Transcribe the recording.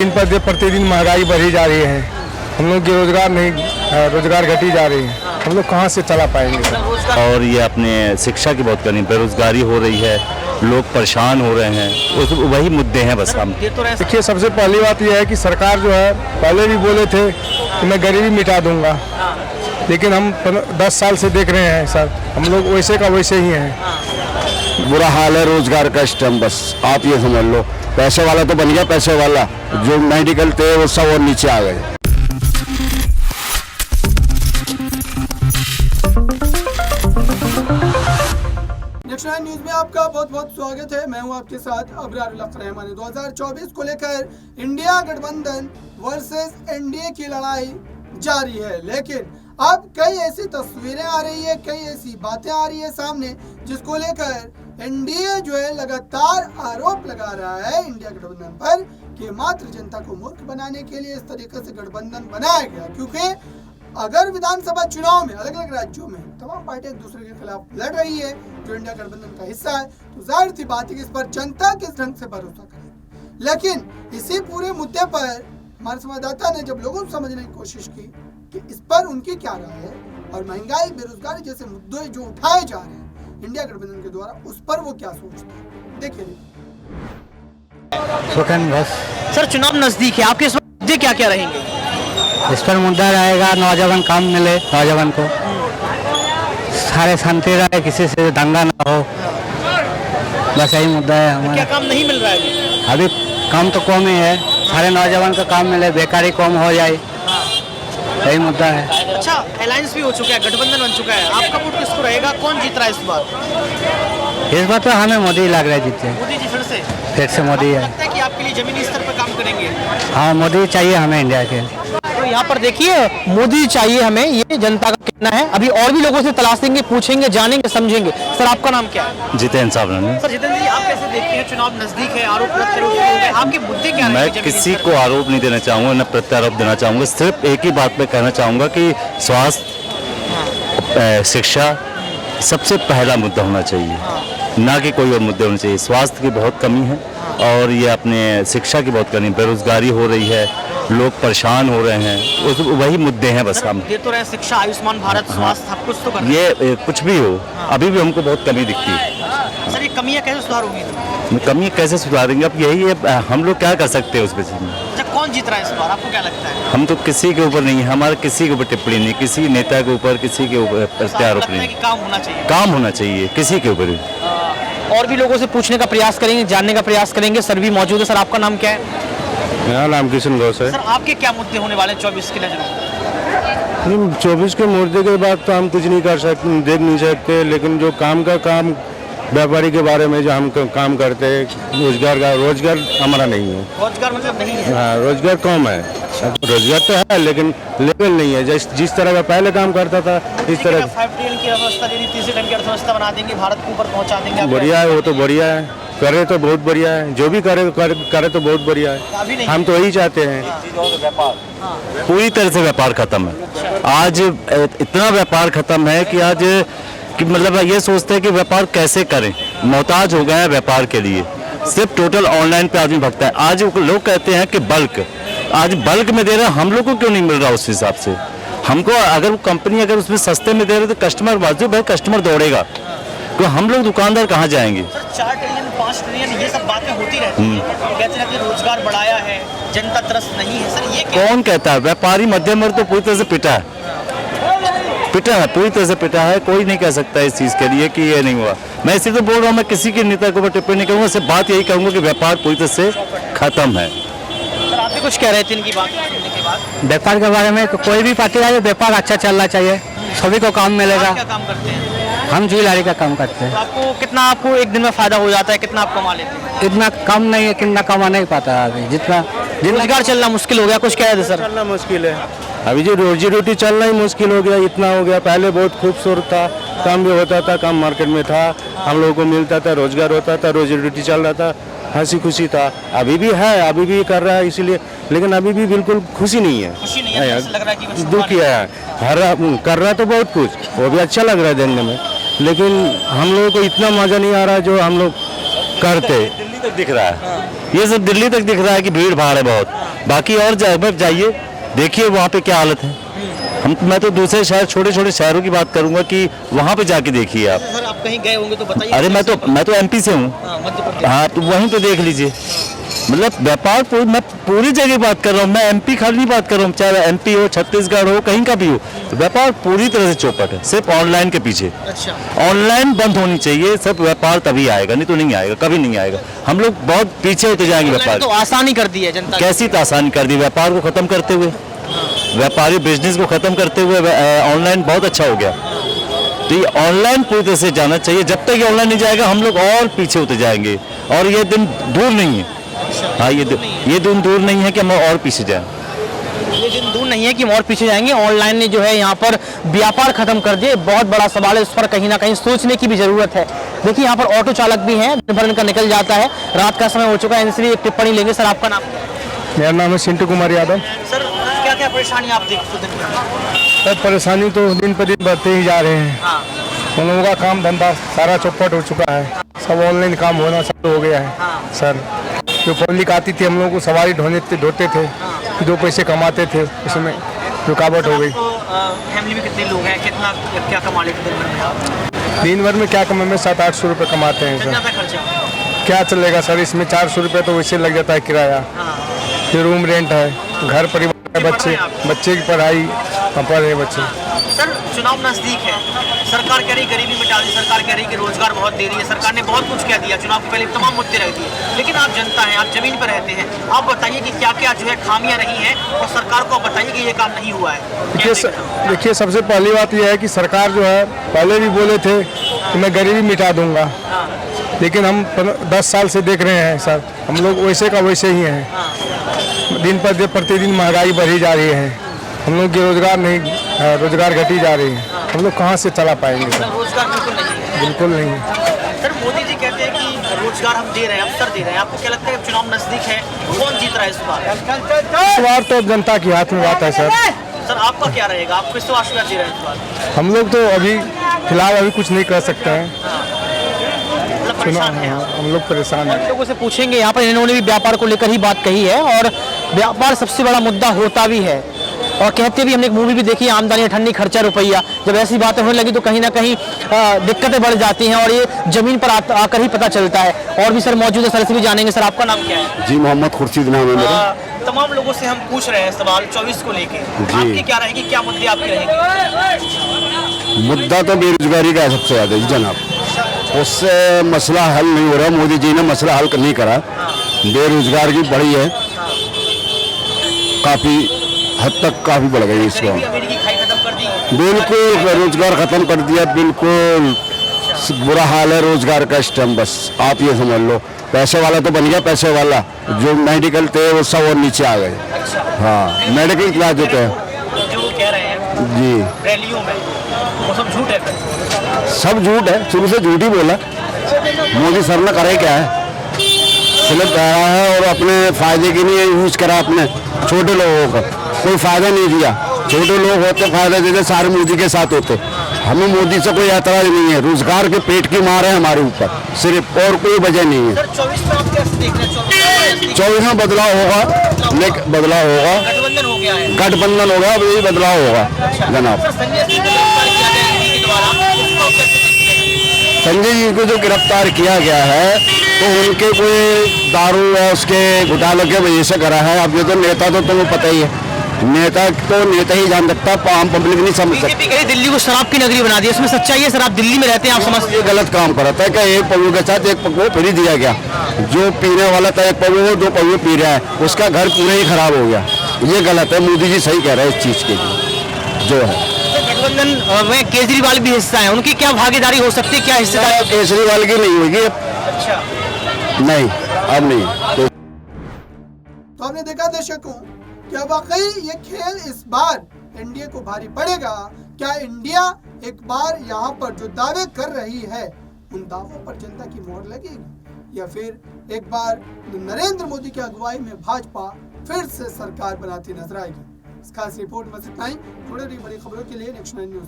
दिन पर दिन प्रतिदिन महंगाई बढ़ी जा रही है, हम लोग की रोजगार घटी जा रही है, हम लोग कहाँ से चला पाएंगे। और ये अपने शिक्षा की बहुत कमी, बेरोजगारी हो रही है, लोग परेशान हो रहे हैं, वही मुद्दे हैं बस। हम देखिए, सबसे पहली बात यह है कि सरकार जो है पहले भी बोले थे कि मैं गरीबी मिटा दूंगा, लेकिन हम 10 साल से देख रहे हैं सर, हम लोग वैसे का वैसे ही हैं। बुरा हाल है रोजगार का इस टाइम, बस आप ये समझ लो। पैसे वाला तो बन गया पैसे वाला, जो मेडिकल थे वो सब और नीचे आ गए। नेक्स्ट न्यूज में आपका बहुत बहुत स्वागत है। मैं हूं आपके साथ अबरार रहमानी। 2024 को लेकर इंडिया गठबंधन वर्सेस एनडीए की लड़ाई जारी है, लेकिन अब कई ऐसी तस्वीरें आ रही है, कई ऐसी बातें आ रही है सामने, जिसको लेकर एनडीए जो है लगातार आरोप लगा रहा है इंडिया गठबंधन पर कि मात्र जनता को मूर्ख बनाने के लिए इस तरीके से गठबंधन बनाया गया। क्योंकि अगर विधानसभा चुनाव में अलग अलग राज्यों में तमाम पार्टियां एक दूसरे के खिलाफ लड़ रही है जो इंडिया गठबंधन का हिस्सा है, तो जाहिर सी बात है कि इस पर जनता किस ढंग से भरोसा करे। लेकिन इसी पूरे मुद्दे पर हमारे संवाददाता ने जब लोगों को समझने की कोशिश की कि इस पर उनकी क्या राय है और महंगाई, बेरोजगारी जैसे मुद्दे जो उठाए जा रहे हैं इंडिया गठबंधन के द्वारा, उस पर वो क्या सोचते हैं, देखिए। सर, चुनाव नजदीक है, आपके इस मुद्दे क्या क्या रहेंगे? इस पर मुद्दा रहेगा नौजवान काम मिले, नौजवान को सारे शांति रहे, किसी से दंगा ना हो, बस यही मुद्दा है हमारा। क्या काम नहीं मिल रहा है अभी? काम तो कम ही है, सारे नौजवान को काम मिले, बेकारी कम हो जाए, यही मुद्दा है। अच्छा, अलायंस भी हो चुका है, गठबंधन बन चुका है, आपका वोट किसको रहेगा? कौन जीत रहा है इस बार? तो हमें मोदी लग रहा है जीते। मोदी जी फिर से मोदी है। लगता है कि आपके लिए जमीनी स्तर पर काम करेंगे? हाँ, मोदी चाहिए हमें इंडिया के। तो यहाँ पर देखिए, मोदी चाहिए हमें, ये जनता का कहना है। अभी और भी लोगों से तलाशेंगे, पूछेंगे, जानेंगे, समझेंगे। सर, आपका नाम क्या है? जितेंद्र साहब। सर जितेंद्र जी, आप कैसे देखते हैं, चुनाव नजदीक है, आरोप प्रत्यारोप, आपके मुद्दे क्या मैं किसी को आरोप नहीं देना चाहूँगा, न प्रत्यारोप देना चाहूँगा, सिर्फ एक ही बात पे कहना चाहूँगा कि स्वास्थ्य, शिक्षा सबसे पहला मुद्दा होना चाहिए, ना कि कोई और मुद्दे होने चाहिए। स्वास्थ्य की बहुत कमी है और ये अपने शिक्षा की बहुत कमी, बेरोजगारी हो रही है, लोग परेशान हो रहे हैं, वही मुद्दे हैं बस। हम ये तो रहे शिक्षा, आयुष्मान भारत, स्वास्थ्य, सब कुछ तो कर ये कुछ भी हो, अभी भी हमको बहुत कमी दिखती है। सर, ये कमियां कैसे सुधार होंगी? कमी कैसे सुधारेंगे? अब यही है, हम लोग क्या कर सकते हैं उस विषय में। कौन जीत रहा है इस बार, आपको क्या लगता है? हम तो किसी के ऊपर नहीं, हमारा किसी के ऊपर टिप्पणी नहीं, किसी नेता के ऊपर, किसी के ऊपर प्रत्यारोप नहीं। काम होना चाहिए, काम होना चाहिए किसी के ऊपर। और भी लोगों से पूछने का प्रयास करेंगे, जानने का प्रयास करेंगे। सर भी मौजूद है। सर, आपका नाम क्या है? मेरा नाम किशन घोष है। सर, आपके क्या मुद्दे होने वाले 24 की नजरों? 24 के मुद्दे के बाद तो हम कुछ नहीं कर सकते, देख नहीं सकते, लेकिन जो काम व्यापारी के बारे में जो हम काम करते हैं, रोजगार हमारा नहीं है। रोजगार मतलब नहीं है? हाँ, रोजगार कम है। रोजगार तो है लेकिन लेवल नहीं है, जिस तरह का पहले काम करता था इस तरह। 5 ट्रिलियन की अर्थव्यवस्था, यदि तीसरे ढंग की अर्थव्यवस्था बना देंगे, भारत को ऊपर पहुंचा देंगे। बढ़िया है, वो तो बढ़िया है, करे तो बहुत बढ़िया है, जो भी करे तो बहुत बढ़िया है, हम तो वही चाहते हैं। पूरी तरह से व्यापार खत्म है आज, इतना व्यापार खत्म है कि आज कि मतलब ये सोचते हैं कि व्यापार कैसे करें, मोहताज हो गए हैं व्यापार के लिए, सिर्फ टोटल ऑनलाइन पे आदमी भगता है। आज लोग कहते हैं कि आज बल्क में दे रहे हैं, हम लोग को क्यों नहीं मिल रहा उस हिसाब से? हमको अगर कंपनी अगर उसमें सस्ते में दे रहे तो कस्टमर वाजिब है, कस्टमर दौड़ेगा, तो हम लोग दुकानदार कहाँ जाएंगे? 4 ट्रिलियन 5 ट्रिलियन ये सब बातें होती रहती हैं, कहते रहते हैं रोजगार बढ़ाया है, जनता त्रस्त नहीं है। सर, ये कौन कहता है? व्यापारी मध्यम वर्ग तो पूरी तरह से पिटा है, पूरी तरह से पिटा है। कोई नहीं कह सकता इस चीज के लिए कि ये नहीं हुआ। मैं इसी तो बोल रहा हूँ, मैं किसी के नेता के ऊपर टिप्पणी नहीं करूँगा, सिर्फ बात यही कहूँगा कि व्यापार पूरी तरह से खत्म है। सर, आप भी कुछ कह रहे थे इनकी बात सुनने के बाद? व्यापार के बारे में कोई भी पार्टी आए, व्यापार अच्छा चलना चाहिए, सभी को काम मिलेगा। क्या काम करते हैं? हम ज्वेलरी का काम करते हैं। तो आपको एक दिन में फायदा हो जाता है, कितना आप कमा लेते हैं? इतना कम नहीं है, कितना कमा नहीं पाता अभी, जितना रोजगार चलना मुश्किल हो गया। कुछ कह रहे थे सर? चलना मुश्किल है अभी, जो रोजी रोटी चलना ही मुश्किल हो गया, इतना हो गया। पहले बहुत खूबसूरत था, काम भी होता था, काम मार्केट में था, हम लोगों को मिलता था, रोजगार होता था, रोजी रोटी चल रहा था, हंसी खुशी था। अभी भी है, अभी भी कर रहा है इसीलिए, लेकिन अभी भी बिल्कुल खुशी नहीं है, लग रहा है कि दुख है। कर रहा तो बहुत कुछ, वो भी अच्छा लग रहा है देखने में, लेकिन हम लोगों को इतना मजा नहीं आ रहा जो हम लोग करते। दिल्ली तक दिख रहा है, ये सब दिल्ली तक दिख रहा है कि भीड़ भाड़ है बहुत। बाकी और जगह जाइए, देखिए वहाँ पे क्या हालत है। मैं तो दूसरे शहर, छोटे छोटे शहरों की बात करूंगा कि वहाँ पे जाके देखिए आप। सर आप कहीं गए होंगे तो बताइए। अरे मैं तो एमपी से हूँ। हाँ, मध्य प्रदेश। हाँ, तो वहीं पे देख लीजिए। मतलब व्यापार मैं पूरी जगह बात कर रहा हूँ, मैं एमपी खाली नहीं बात कर रहा हूँ, चाहे एमपी हो, छत्तीसगढ़ हो, कहीं का भी हो, व्यापार पूरी तरह से चौपट है, सिर्फ ऑनलाइन के पीछे। अच्छा। ऑनलाइन बंद होनी चाहिए, सब व्यापार तभी आएगा, नहीं तो नहीं आएगा, कभी नहीं आएगा। हम लोग बहुत पीछे होते जाएंगे व्यापार। तो आसानी कर दी है जनता की। कैसी तो आसानी कर दी, व्यापार को खत्म करते हुए, व्यापारी बिजनेस को खत्म करते हुए ऑनलाइन बहुत अच्छा हो गया। तो ये ऑनलाइन पूरी तरह से जाना चाहिए। जब तक ये ऑनलाइन नहीं जाएगा हम लोग और पीछे होते जाएंगे, और ये दिन दूर नहीं है। हाँ, ये दिन दूर नहीं है कि हम और पीछे जाएं। ये दिन दूर नहीं है कि हम और पीछे जाएंगे। ऑनलाइन ने जो है यहाँ पर व्यापार खत्म कर दिए, बहुत बड़ा सवाल है, उस पर कहीं ना कहीं सोचने की भी जरूरत है। देखिए यहाँ पर ऑटो चालक भी हैं, दिन भर इनका निकल जाता है, रात का समय हो चुका है, इनसे भी एक टिप्पणी लेंगे। सर आपका नाम क्या है? मेरा नाम है चिंटू कुमार यादव। सर क्या क्या परेशानी आप देखते हैं? सर परेशानी तो दिन पर दिन बढ़ते ही जा रहे हैं। हाँ। उन लोगों का काम धंधा सारा चौपट हो चुका है, सब ऑनलाइन काम होना चालू हो गया है। सर जो पब्लिक आती थी हम लोगों को सवारी ढोते थे, 2 पैसे कमाते थे, उसमें रुकावट हो गई। फैमिली में कितने लोग हैं, कितना क्या कमा लेते दिन भर में आप? दिन भर में क्या कमा में 700-800 रुपये कमाते हैं कितना सर। खर्चा? क्या चलेगा सर, इसमें 400 रुपये तो वैसे लग जाता है किराया, फिर रूम रेंट है, घर परिवार, बच्चे की पढ़ाई पर है बच्चे। सर चुनाव नजदीक है, सरकार कह रही गरीबी मिटा दी, सरकार कह रही कि रोजगार बहुत दे रही है, सरकार ने बहुत कुछ कह दिया, चुनाव के पहले तमाम मुद्दे रख दिए, लेकिन आप जनता हैं, आप जमीन पर रहते हैं, आप बताइए कि क्या क्या जो है खामियां रही हैं, और सरकार को आप बताइए कि ये काम नहीं हुआ है। देखिए सबसे पहली बात यह है कि सरकार जो है पहले भी बोले थे कि मैं गरीबी मिटा दूंगा, लेकिन हम 10 साल से देख रहे हैं सर, हम लोग वैसे का वैसे ही हैं। दिन पर प्रतिदिन महंगाई बढ़ी जा रही है, हम लोग की रोजगार नहीं, रोजगार घटी जा रही है, हम लोग कहाँ से चला पाएंगे सर? रोजगार बिल्कुल नहीं है। सर मोदी जी कहते हैं कि रोजगार हम दे रहे हैं, अवसर दे रहे हैं, आपको क्या लगता है चुनाव नजदीक है, कौन जीत रहा है इस बार? इस बार तो जनता के हाथ में बात है सर। सर आपका क्या रहेगा, आप किसको आशीर्वाद दे रहे हैं इस बार? हम लोग तो अभी फिलहाल अभी कुछ नहीं कर सकते हैं, परेशान हैं आप? हम लोग परेशान हैं। लोगों से पूछेंगे, यहाँ पर इन्होंने भी व्यापार को लेकर ही बात कही है, और व्यापार सबसे बड़ा मुद्दा होता भी है, और कहते भी, हमने एक मूवी भी देखी, आमदनी अठन्नी खर्चा रुपया, जब ऐसी बातें होने लगी तो कहीं ना कहीं दिक्कतें बढ़ जाती हैं, और ये जमीन पर आकर ही पता चलता है। और भी सर मौजूद है, सर से भी जानेंगे। सर आपका नाम क्या है? जी मोहम्मद खुर्शीद नाम है मेरा। तमाम लोगों से हम पूछ रहे हैं सवाल 24 को लेके, आपकी क्या रहेगी, क्या मुद्दे आपके रहेंगे? मुद्दा तो बेरोजगारी का है सबसे ज्यादा जी जनाब, उससे मसला हल नहीं हो रहा, मोदी जी ने मसला हल नहीं करा, बेरोजगार की बढ़ी है, काफी हद तक काफी बढ़ गई इसको। बिल्कुल रोजगार खत्म कर दिया, बिल्कुल बुरा हाल है रोजगार का इस टाइम। बस आप ये समझ लो, पैसे वाला तो बन गया, पैसे वाला जो मेडिकल थे वो सब और नीचे आ गए। हाँ, मेडिकल क्लास जो थे जो वो कह रहे हैं जी रैलियों में, वो सब झूठ है। सब झूठ है, शुरू से झूठ ही बोला। मोदी सर ने करे क्या है, सिर्फ करा है और अपने फायदे के लिए यूज करा, अपने छोटे लोगों का कोई फायदा नहीं दिया। छोटे लोग होते फायदा देते, सारे मोदी के साथ होते। हमें मोदी से कोई ऐतराज नहीं है, रोजगार के पेट की मार है हमारे ऊपर सिर्फ, और कोई वजह नहीं है। 24 में आप कैसे देख रहे हैं? 24 में बदलाव होगा, लेकिन बदलाव होगा, गठबंधन हो गया है, गठबंधन होगा, यही बदलाव होगा जनाब। सर संजय सिंह को गिरफ्तार किया गया ईडी के द्वारा, उसको कैसे देखते हैं? संजय जी को जो गिरफ्तार किया गया है तो उनके कोई दारू या उसके घोटाले के वजह से करा है। अब ये तो नेता तो तुम्हें पता ही है, नेता तो नेता ही जान सकता, आम पब्लिक नहीं समझ सकती। बीजेपी कही दिल्ली को शराब की नगरी बना दी, इसमें सच्चाई है? सर आप दिल्ली में रहते हैं, आप समझते ये गलत काम करा था कि एक पौवे के साथ एक पौवा फ्री दिया गया। जो पीने वाला था एक पौवे, 2 पौवे पी रहा है, उसका घर पूरा ही खराब हो गया। ये गलत है, मोदी जी सही कह रहे हैं इस चीज के लिए जो है। गठबंधन में केजरीवाल भी हिस्सा है, उनकी क्या भागीदारी हो सकती है, क्या हिस्सेदारी? केजरीवाल की नहीं होगी। अच्छा, नहीं, अब नहीं। तो आपने देखा दर्शकों, क्या वाकई ये खेल इस बार एनडीए को भारी पड़ेगा? क्या इंडिया एक बार यहाँ पर जो दावे कर रही है उन दावों पर जनता की मोहर लगेगी, या फिर एक बार नरेंद्र मोदी की अगुवाई में भाजपा फिर से सरकार बनाती नजर आएगी? इस खास रिपोर्ट में इतना ही। जुड़े रहिए बड़ी खबरों के लिए नेक्स्ट 9 न्यूज।